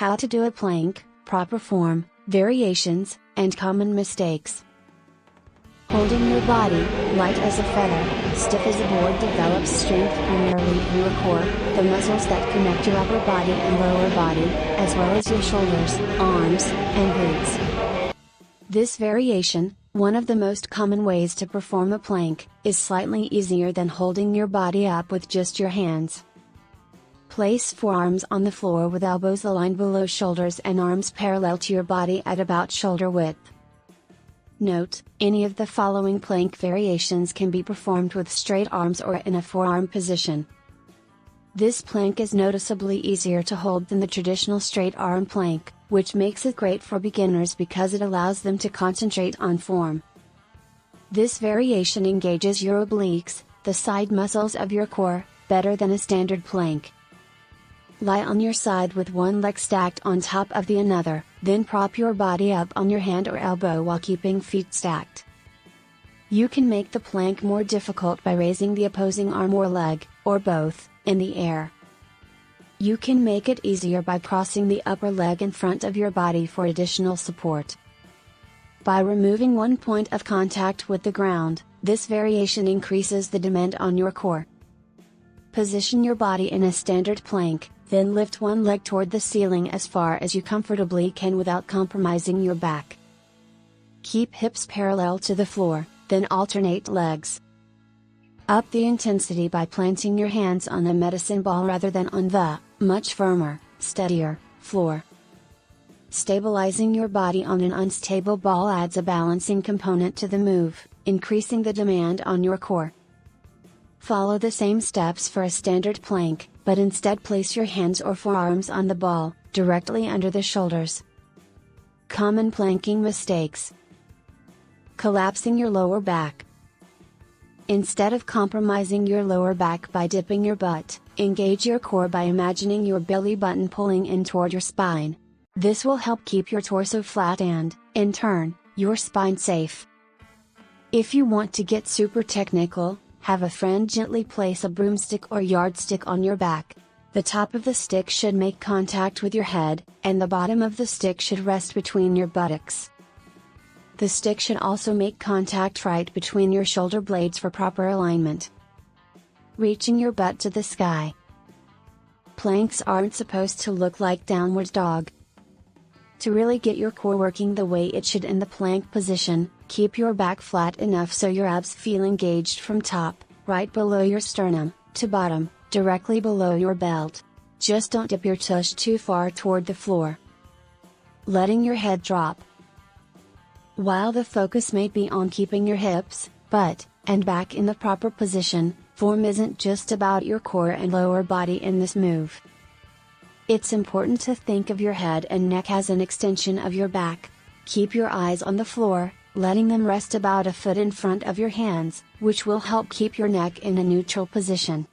How to do a plank, proper form, variations, and common mistakes. Holding your body, light as a feather, stiff as a board develops strength primarily in your core, the muscles that connect your upper body and lower body, as well as your shoulders, arms, and glutes. This variation, one of the most common ways to perform a plank, is slightly easier than holding your body up with just your hands. Place forearms on the floor with elbows aligned below shoulders and arms parallel to your body at about shoulder width. Note, any of the following plank variations can be performed with straight arms or in a forearm position. This plank is noticeably easier to hold than the traditional straight arm plank, which makes it great for beginners because it allows them to concentrate on form. This variation engages your obliques, the side muscles of your core, better than a standard plank. Lie on your side with one leg stacked on top of the another, then prop your body up on your hand or elbow while keeping feet stacked. You can make the plank more difficult by raising the opposing arm or leg, or both, in the air. You can make it easier by crossing the upper leg in front of your body for additional support. By removing one point of contact with the ground, this variation increases the demand on your core. Position your body in a standard plank, then lift one leg toward the ceiling as far as you comfortably can without compromising your back. Keep hips parallel to the floor, then alternate legs. Up the intensity by planting your hands on the medicine ball rather than on the, much firmer, steadier, floor. Stabilizing your body on an unstable ball adds a balancing component to the move, increasing the demand on your core. Follow the same steps for a standard plank, but instead place your hands or forearms on the ball, directly under the shoulders. Common planking mistakes. Collapsing your lower back. Instead of compromising your lower back by dipping your butt, engage your core by imagining your belly button pulling in toward your spine. This will help keep your torso flat and, in turn, your spine safe. If you want to get super technical, have a friend gently place a broomstick or yardstick on your back. The top of the stick should make contact with your head, and the bottom of the stick should rest between your buttocks. The stick should also make contact right between your shoulder blades for proper alignment. Reaching your butt to the sky. Planks aren't supposed to look like downward dog. To really get your core working the way it should in the plank position, keep your back flat enough so your abs feel engaged from top, right below your sternum, to bottom, directly below your belt. Just don't dip your tush too far toward the floor. Letting your head drop. While the focus may be on keeping your hips, butt, and back in the proper position, form isn't just about your core and lower body in this move. It's important to think of your head and neck as an extension of your back. Keep your eyes on the floor, letting them rest about a foot in front of your hands, which will help keep your neck in a neutral position.